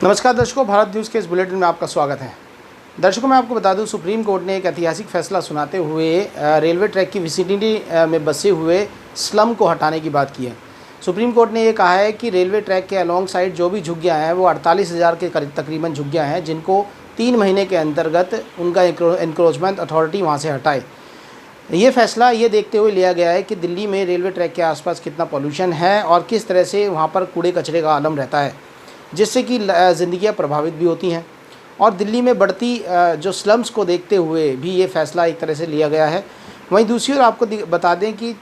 नमस्कार दर्शकों, भारत न्यूज़ के इस बुलेटिन में आपका स्वागत है। दर्शकों, मैं आपको बता दूं, सुप्रीम कोर्ट ने एक ऐतिहासिक फैसला सुनाते हुए रेलवे ट्रैक की विसिनिटी में बसे हुए स्लम को हटाने की बात की है। सुप्रीम कोर्ट ने ये कहा है कि रेलवे ट्रैक के अलॉन्ग साइड जो भी झुग्गियाँ हैं वो 48,000 के तकरीबन झुग्गियाँ हैं, जिनको 3 महीने के अंतर्गत उनका एनक्रोचमेंट अथॉरिटी वहाँ से हटाए। ये फैसला ये देखते हुए लिया गया है कि दिल्ली में रेलवे ट्रैक के आसपास कितना पॉल्यूशन है और किस तरह से वहाँ पर कूड़े कचरे का आलम रहता है, जिससे कि ज़िंदगियाँ प्रभावित भी होती हैं। और दिल्ली में बढ़ती जो स्लम्स को देखते हुए भी ये फ़ैसला एक तरह से लिया गया है। वहीं दूसरी ओर आपको बता दें कि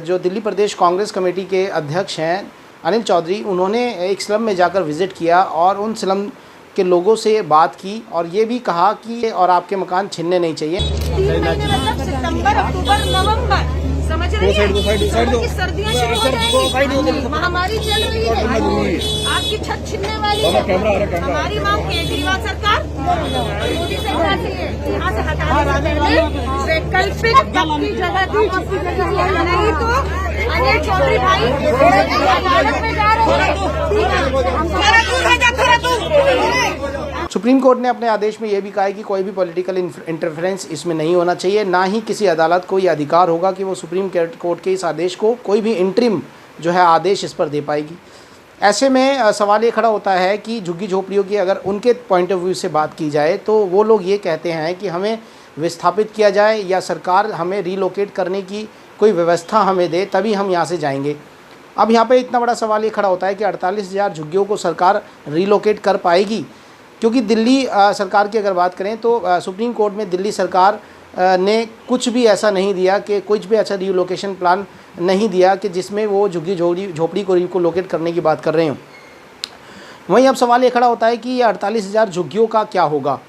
जो दिल्ली प्रदेश कांग्रेस कमेटी के अध्यक्ष हैं अनिल चौधरी, उन्होंने एक स्लम में जाकर विज़िट किया और उन स्लम के लोगों से बात की और ये भी कहा कि और आपके मकान छीनने नहीं चाहिए। 3 महीने मतलब सितंबर, अक्टूबर, नवंबर, समझ रही हैं? कि सर्दियाँ शुरू हो जाएंगी, महामारी चल रही है, आपकी छत छिनने वाली है। हमारी मांग केजरीवाल सरकार, मोदी सरकार से है, यहाँ से हटाने से पहले वैकल्पिक अपनी जगह थी, नहीं तो अनिल चौधरी भाई अदालत में जा रहे हैं। सुप्रीम कोर्ट ने अपने आदेश में यह भी कहा है कि कोई भी पॉलिटिकल इंटरफेरेंस इसमें नहीं होना चाहिए, ना ही किसी अदालत को ये अधिकार होगा कि वो सुप्रीम कोर्ट के इस आदेश को कोई भी इंटरिम जो है आदेश इस पर दे पाएगी। ऐसे में सवाल ये खड़ा होता है कि झुग्गी झोपड़ियों की अगर उनके पॉइंट ऑफ व्यू से बात की जाए तो वो लोग ये कहते हैं कि हमें विस्थापित किया जाए या सरकार हमें रिलोकेट करने की कोई व्यवस्था हमें दे, तभी हम यहाँ से जाएंगे। अब यहाँ पे इतना बड़ा सवाल ये खड़ा होता है कि 48,000 झुग्गियों को सरकार रिलोकेट कर पाएगी, क्योंकि दिल्ली सरकार की अगर बात करें तो सुप्रीम कोर्ट में दिल्ली सरकार ने कुछ भी ऐसा नहीं दिया कि कुछ भी ऐसा रिलोकेशन प्लान नहीं दिया कि जिसमें वो झुग्गी झोपड़ी को रिलोकेट करने की बात कर रहे हों। वहीं अब सवाल ये खड़ा होता है कि ये 48,000 झुग्गियों का क्या होगा।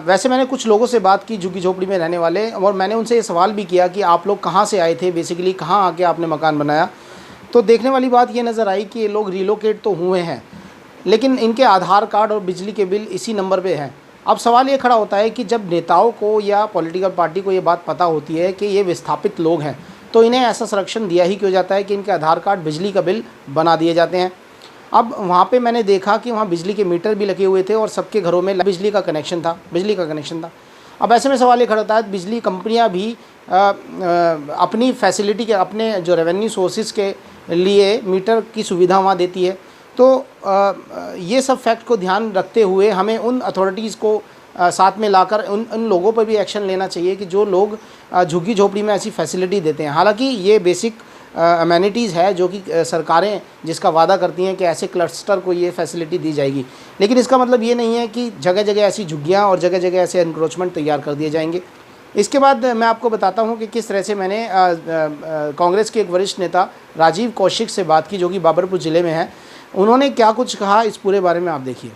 वैसे मैंने कुछ लोगों से बात की झुग्गी झोपड़ी में रहने वाले, और मैंने उनसे ये सवाल भी किया कि आप लोग कहाँ से आए थे, बेसिकली कहाँ आके आपने मकान बनाया। तो देखने वाली बात ये नज़र आई कि ये लोग रिलोकेट तो हुए हैं, लेकिन इनके आधार कार्ड और बिजली के बिल इसी नंबर पे हैं। अब सवाल ये खड़ा होता है कि जब नेताओं को या पॉलिटिकल पार्टी को ये बात पता होती है कि ये विस्थापित लोग हैं, तो इन्हें ऐसा संरक्षण दिया ही क्यों जाता है कि इनके आधार कार्ड, बिजली का बिल बना दिए जाते हैं। अब वहाँ पे मैंने देखा कि वहाँ बिजली के मीटर भी लगे हुए थे और सबके घरों में बिजली का कनेक्शन था। अब ऐसे में सवाल ये खड़ा होता है, बिजली कंपनियाँ भी अपनी फैसिलिटी के, अपने जो रेवेन्यू सोर्सेज के लिए मीटर की सुविधा वहाँ देती है। तो ये सब फैक्ट को ध्यान रखते हुए हमें उन अथॉरिटीज़ को साथ में लाकर उन लोगों पर भी एक्शन लेना चाहिए कि जो लोग झुग्गी झोपड़ी में ऐसी फैसिलिटी देते हैं। हालांकि ये बेसिक अमेनिटीज़ है जो कि सरकारें जिसका वादा करती हैं कि ऐसे क्लस्टर को ये फैसिलिटी दी जाएगी, लेकिन इसका मतलब ये नहीं है कि जगह जगह ऐसी झुग्गियाँ और जगह जगह ऐसे एनक्रोचमेंट तैयार कर दिए जाएंगे। इसके बाद मैं आपको बताता हूं कि किस तरह से मैंने कांग्रेस के एक वरिष्ठ नेता राजीव कौशिक से बात की, जो कि बाबरपुर ज़िले में है। उन्होंने क्या कुछ कहा इस पूरे बारे में आप देखिए।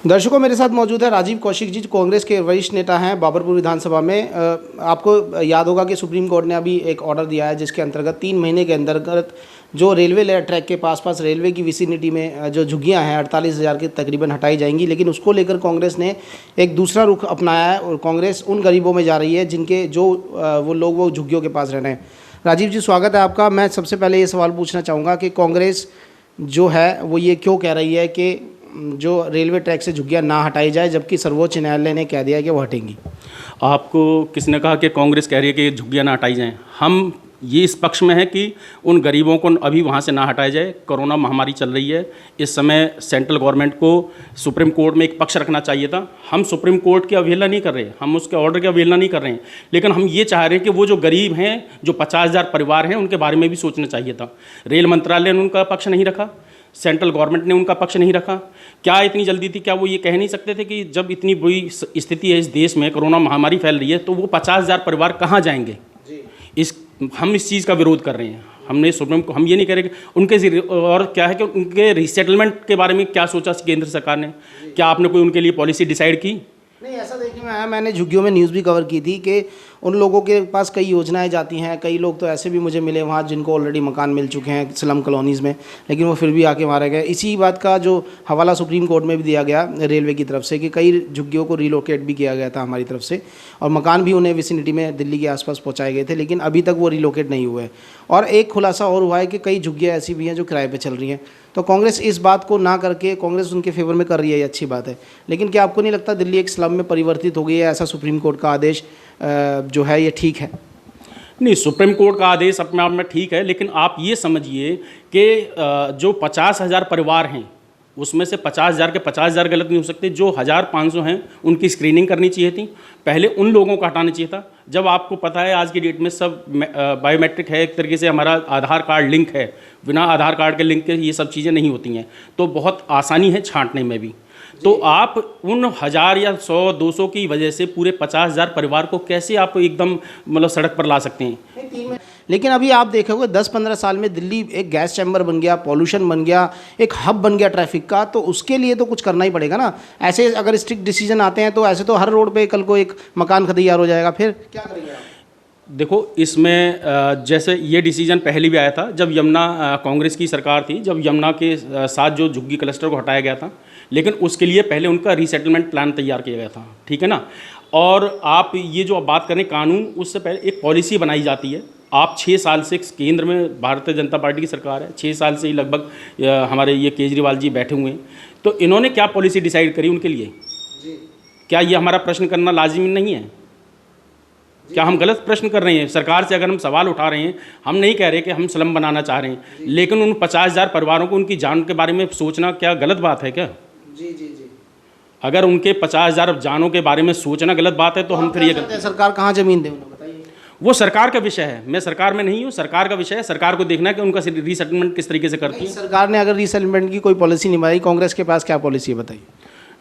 दर्शकों, मेरे साथ मौजूद है राजीव कौशिक जी, कांग्रेस के वरिष्ठ नेता हैं बाबरपुर विधानसभा में। आपको याद होगा कि सुप्रीम कोर्ट ने अभी एक ऑर्डर दिया है जिसके अंतर्गत 3 महीने के अंतर्गत जो रेलवे ट्रैक के पास रेलवे की विसिनिटी में जो झुग्गियां हैं 48,000 के तकरीबन हटाई जाएंगी, लेकिन उसको लेकर कांग्रेस ने एक दूसरा रुख अपनाया है और कांग्रेस उन गरीबों में जा रही है जिनके वो लोग वो झुग्गियों के पास रह रहे हैं। राजीव जी, स्वागत है आपका। मैं सबसे पहले ये सवाल पूछना चाहूँगा कि कांग्रेस जो है वो ये क्यों कह रही है कि जो रेलवे ट्रैक से झुग्गियाँ ना हटाई जाए, जबकि सर्वोच्च न्यायालय ने कह दिया है कि वो हटेंगी। आपको किसने कहा कि कांग्रेस कह रही है कि झुग्गियाँ ना हटाई जाएं? हम ये इस पक्ष में है कि उन गरीबों को अभी वहाँ से ना हटाया जाए। कोरोना महामारी चल रही है, इस समय सेंट्रल गवर्नमेंट को सुप्रीम कोर्ट में एक पक्ष रखना चाहिए था। हम सुप्रीम कोर्ट की अवहेलना नहीं कर रहे, हम उसके ऑर्डर की अवहेलना नहीं कर रहे हैं, लेकिन हम ये चाह रहे हैं कि वो जो गरीब हैं, जो 50,000 परिवार हैं, उनके बारे में भी सोचना चाहिए था। रेल मंत्रालय ने उनका पक्ष नहीं रखा, सेंट्रल गवर्नमेंट ने उनका पक्ष नहीं रखा। क्या इतनी जल्दी थी? क्या वो ये कह नहीं सकते थे कि जब इतनी बुरी स्थिति है इस देश में, कोरोना महामारी फैल रही है, तो वो 50,000 परिवार कहाँ जाएंगे? हम इस चीज़ का विरोध कर रहे हैं। हमने सुप्रीम को हम ये नहीं कह रहे कि उनके, और क्या है कि उनके रीसेटलमेंट के बारे में क्या सोचा केंद्र सरकार ने? क्या आपने कोई उनके लिए पॉलिसी डिसाइड की? नहीं, ऐसा देखने में आया, मैंने झुग्गियों में न्यूज़ भी कवर की थी कि उन लोगों के पास कई योजनाएं जाती हैं। कई लोग तो ऐसे भी मुझे मिले वहाँ जिनको ऑलरेडी मकान मिल चुके हैं स्लम कॉलोनीज़ में, लेकिन वो फिर भी आके मारे गए। इसी बात का जो हवाला सुप्रीम कोर्ट में भी दिया गया रेलवे की तरफ से कि कई झुग्गियों को रिलोकेट भी किया गया था हमारी तरफ से, और मकान भी उन्हें विसिनिटी में दिल्ली के आसपास पहुँचाए गए थे, लेकिन अभी तक वो रिलोकेट नहीं हुए। और एक खुलासा और हुआ है कि कई झुग्गियाँ ऐसी भी हैं जो किराए पर चल रही हैं। तो कांग्रेस इस बात को ना करके कांग्रेस उनके फेवर में कर रही है, ये अच्छी बात है। लेकिन क्या आपको नहीं लगता दिल्ली एक स्लम में परिवर्तित हो गई है, ऐसा सुप्रीम कोर्ट का आदेश जो है ये ठीक है? नहीं, सुप्रीम कोर्ट का आदेश अपने आप में ठीक है, लेकिन आप ये समझिए कि जो 50,000 परिवार हैं उसमें से 50,000 के 50,000 गलत नहीं हो सकते। जो 1,500 हैं उनकी स्क्रीनिंग करनी चाहिए थी, पहले उन लोगों को हटाना चाहिए था। जब आपको पता है आज की डेट में सब बायोमेट्रिक है, एक तरीके से हमारा आधार कार्ड लिंक है, बिना आधार कार्ड के लिंक के ये सब चीज़ें नहीं होती हैं, तो बहुत आसानी है छांटने में भी। तो आप उन 1,000 या 100-200 की वजह से पूरे 50,000 परिवार को कैसे आप एकदम मतलब सड़क पर ला सकते हैं? लेकिन अभी आप देखोगे 10-15 साल में दिल्ली एक गैस चैम्बर बन गया, पॉल्यूशन बन गया, एक हब बन गया ट्रैफिक का, तो उसके लिए तो कुछ करना ही पड़ेगा ना। ऐसे अगर स्ट्रिक्ट डिसीजन आते हैं तो ऐसे तो हर रोड पे कल को एक मकान तैयार हो जाएगा, फिर क्या करेंगे आप? देखो, इसमें जैसे ये डिसीजन पहले भी आया था जब यमुना कांग्रेस की सरकार थी, जब यमुना के साथ जो झुग्गी क्लस्टर को हटाया गया था, लेकिन उसके लिए पहले उनका रीसेटलमेंट प्लान तैयार किया गया था, ठीक है ना। और आप ये जो बात करें कानून, उससे पहले एक पॉलिसी बनाई जाती है। आप 6 साल से केंद्र में भारतीय जनता पार्टी की सरकार है, 6 साल से ही लगभग हमारे ये केजरीवाल जी बैठे हुए हैं, तो इन्होंने क्या पॉलिसी डिसाइड करी उनके लिए? क्या ये हमारा प्रश्न करना लाजिमी नहीं है? क्या हम गलत प्रश्न कर रहे हैं? सरकार से अगर हम सवाल उठा रहे हैं, हम नहीं कह रहे कि हम स्लम बनाना चाह रहे हैं, लेकिन उन 50,000 परिवारों को उनकी जान के बारे में सोचना क्या गलत बात है क्या? जी जी जी। अगर उनके 50,000 जानों के बारे में सोचना गलत बात है तो हम फिर ये गलत है। सरकार कहाँ ज़मीन दे उन्हें बताइए? वो सरकार का विषय है, मैं सरकार में नहीं हूँ, सरकार का विषय है। सरकार को देखना है कि उनका रीसेटलमेंट किस तरीके से करती है। सरकार ने अगर रीसेटलमेंट की कोई पॉलिसी नहीं बनाई, कांग्रेस के पास क्या पॉलिसी है बताइए?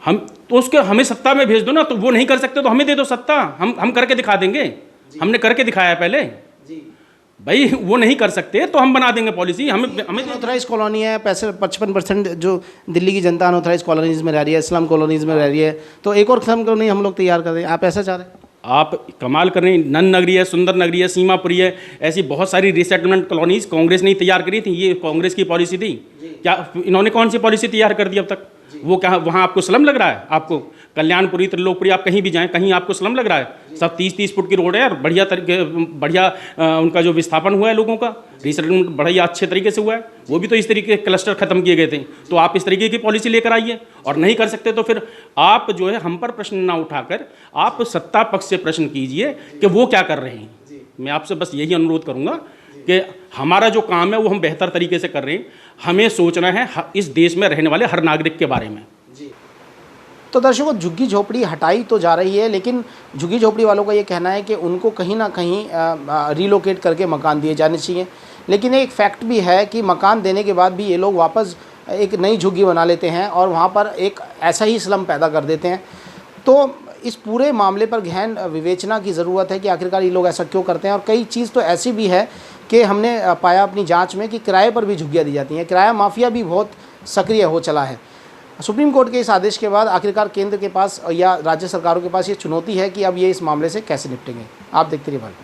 हम तो उसके हमें सत्ता में भेज दो ना, तो वो नहीं कर सकते तो हमें दे दो सत्ता, हम करके दिखा देंगे। हमने करके दिखाया है पहले भाई, वो नहीं कर सकते तो हम बना देंगे पॉलिसी। हमें अनऑथराइज कॉलोनी है, पैसे 55% जो दिल्ली की जनता अनऑथराइज कॉलोनीज में रह रही है, स्लम कॉलोनीज में रह रही है, तो एक और स्लम कॉलोनी हम लोग तैयार कर रहे हैं। आप ऐसा चाह रहे हैं? आप कमाल कर रहे हैं। नन नगरी है, सुंदर नगरी है, सीमापुरी है, ऐसी बहुत सारी रीसेटलमेंट कॉलोनीज कांग्रेस ने तैयार करी थी। ये कांग्रेस की पॉलिसी थी क्या? इन्होंने कौन सी पॉलिसी तैयार कर दी अब तक? वो क्या वहाँ आपको स्लम लग रहा है? आपको कल्याणपुरी, त्रिलोकपुरी, आप कहीं भी जाएं, कहीं आपको स्लम लग रहा है? सब 30-30 फुट की रोड है और बढ़िया उनका जो विस्थापन हुआ है लोगों का, रीसेटलमेंट बढ़िया अच्छे तरीके से हुआ है। वो भी तो इस तरीके के क्लस्टर खत्म किए गए थे। तो आप इस तरीके की पॉलिसी लेकर आइए, और नहीं कर सकते तो फिर आप जो है हम पर प्रश्न ना उठाकर आप सत्ता पक्ष से प्रश्न कीजिए कि वो क्या कर रहे हैं। मैं आपसे बस यही अनुरोध करूँगा कि हमारा जो काम है वो हम बेहतर तरीके से कर रहे हैं। हमें सोचना है इस देश में रहने वाले हर नागरिक के बारे में। तो दर्शकों, झुग्गी झोपड़ी हटाई तो जा रही है, लेकिन झुग्गी झोपड़ी वालों का ये कहना है कि उनको कहीं ना कहीं रिलोकेट करके मकान दिए जाने चाहिए। लेकिन एक फैक्ट भी है कि मकान देने के बाद भी ये लोग वापस एक नई झुग्गी बना लेते हैं और वहाँ पर एक ऐसा ही स्लम पैदा कर देते हैं। तो इस पूरे मामले पर गहन विवेचना की ज़रूरत है कि आखिरकार ये लोग ऐसा क्यों करते हैं। और कई चीज़ तो ऐसी भी है कि हमने पाया अपनी जांच में कि किराए पर भी झुग्गियाँ दी जाती हैं। किराया माफिया भी बहुत सक्रिय हो चला है। सुप्रीम कोर्ट के इस आदेश के बाद आखिरकार केंद्र के पास या राज्य सरकारों के पास ये चुनौती है कि अब ये इस मामले से कैसे निपटेंगे। आप देखते रहिए भारत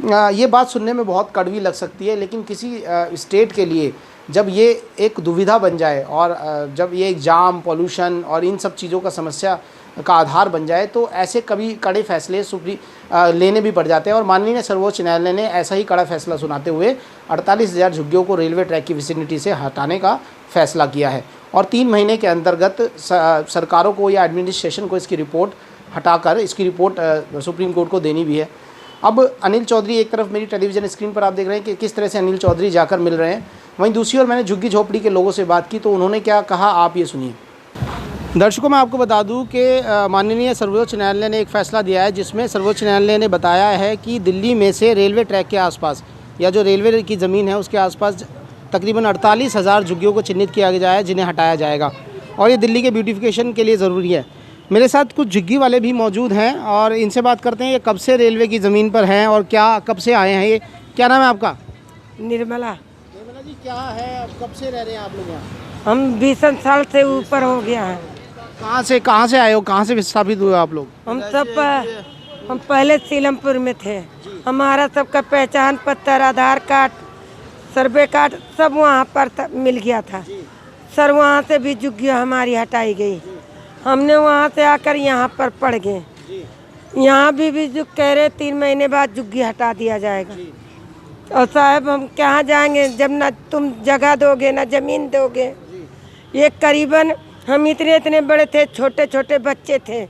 न्यूज़। ये बात सुनने में बहुत कड़वी लग सकती है, लेकिन किसी स्टेट के लिए जब ये एक दुविधा बन जाए और जब ये एक जाम, पॉल्यूशन और इन सब चीज़ों का समस्या का आधार बन जाए, तो ऐसे कभी कड़े फैसले लेने भी पड़ जाते हैं। और माननीय सर्वोच्च न्यायालय ने ऐसा ही कड़ा फैसला सुनाते हुए 48,000 झुग्गियों को रेलवे ट्रैक की विसिनिटी से हटाने का फैसला किया है। और 3 महीने के अंतर्गत सरकारों को या एडमिनिस्ट्रेशन को इसकी रिपोर्ट हटाकर इसकी रिपोर्ट सुप्रीम कोर्ट को देनी भी है। अब अनिल चौधरी एक तरफ मेरी टेलीविज़न स्क्रीन पर आप देख रहे हैं कि किस तरह से अनिल चौधरी जाकर मिल रहे हैं, वहीं दूसरी ओर मैंने झुग्गी झोपड़ी के लोगों से बात की तो उन्होंने क्या कहा, आप ये सुनिए। दर्शकों, मैं आपको बता दूं कि माननीय सर्वोच्च न्यायालय ने एक फ़ैसला दिया है जिसमें सर्वोच्च न्यायालय ने बताया है कि दिल्ली में से रेलवे ट्रैक के आसपास या जो रेलवे की ज़मीन है उसके आसपास तकरीबन 48,000 झुग्गियों को चिन्हित किया गया है जिन्हें हटाया जाएगा, और ये दिल्ली के ब्यूटिफिकेशन के लिए ज़रूरी है। मेरे साथ कुछ झुग्गी वाले भी मौजूद हैं और इनसे बात करते हैं। ये कब से रेलवे की ज़मीन पर हैं और क्या कब से आए हैं? ये क्या नाम है आपका? निर्मला। निर्मला जी, क्या है, कब से रह रहे हैं आप लोग यहाँ? हम 20 साल से ऊपर हो गया है। कहाँ से आए हो, कहाँ से विस्थापित हुए आप लोग? हम पहले सीलमपुर में थे। हमारा सबका पहचान पत्र, आधार कार्ड, सर्वे कार्ड सब वहाँ पर मिल गया था सर। वहाँ से भी झुग्गियाँ हमारी हटाई गई। हमने वहाँ से आकर यहाँ पर पड़ गए। यहाँ भी जो कह रहे 3 महीने बाद झुग्गी हटा दिया जाएगा। और साहब हम कहाँ जाएंगे जब ना तुम जगह दोगे ना ज़मीन दोगे। ये करीबन हम इतने इतने बड़े थे, छोटे छोटे बच्चे थे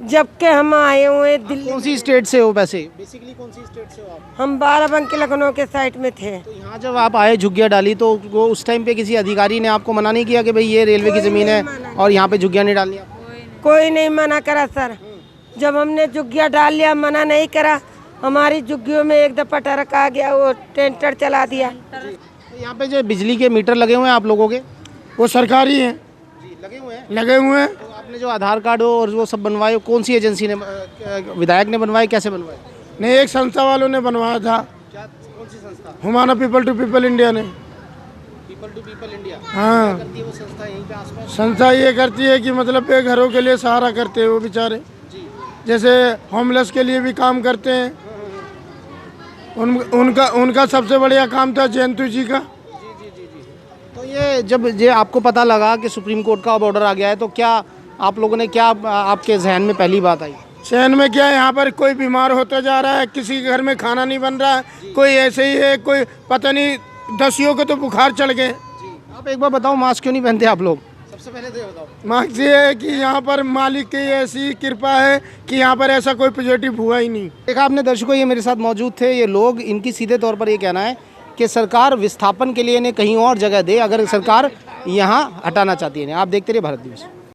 जबकि हम आए हुए दिल्ली। कौन सी स्टेट से हो वैसे? बेसिकली कौन सी स्टेट से हो आप? हम बाराबंकी लखनऊ के साइड में थे। तो यहाँ जब आप आए झुग्गियाँ डाली तो वो उस टाइम पे किसी अधिकारी ने आपको मना नहीं किया कि भाई ये रेलवे की ज़मीन है और यहाँ पे झुग्गियाँ नहीं डालनी आपको? कोई नहीं मना करा सर। जब हमने झुग्गियाँ डाल लिया मना नहीं करा। हमारी झुग्गियों में एक दफा ट्रक आ गया, वो टेंटर चला दिया। तो यहाँ पे जो बिजली के मीटर लगे हुए हैं आप लोगों के, वो सरकारी हैं, लगे हुए हैं? लगे हुए हैं। तो आपने जो आधार कार्ड और वो सब बनवाए कौन सी एजेंसी ने, विधायक ने बनवाए, कैसे बनवाए? नहीं, एक संस्था वालों ने बनवाया था, क्या, कौन सी संस्था? Humana people to people India ने। People to people India? हाँ, क्या करती है वो संस्था यहीं पे आसपास? संस्था ये करती है कि मतलब बेघरों के लिए सहारा करते हैं वो बेचारे, जैसे होमलेस के लिए भी काम करते हैं। उनका सबसे बढ़िया काम था जयंतु जी का। तो ये जब ये आपको पता लगा कि सुप्रीम कोर्ट का अब ऑर्डर आ गया है तो क्या आप लोगों ने, क्या आपके जहन में पहली बात आई? शहर में क्या है, यहाँ पर कोई बीमार होता जा रहा है, किसी के घर में खाना नहीं बन रहा है, कोई ऐसे ही है, कोई पता नहीं, दसियों को तो बुखार चढ़ गए। आप एक बार बताओ मास्क क्यों नहीं पहनते आप लोग? सबसे पहले तो ये बताओ। मास्क ये है कि यहाँ पर मालिक की ऐसी कृपा है कि यहाँ पर ऐसा कोई पॉजिटिव हुआ ही नहीं। देखा आपने दर्शकों, ये मेरे साथ मौजूद थे ये लोग, इनकी सीधे तौर पर ये कहना है कि सरकार विस्थापन के लिए इन्हें कहीं और जगह दे अगर सरकार यहाँ हटाना चाहती है। आप देखते रहिए भारत न्यूज़।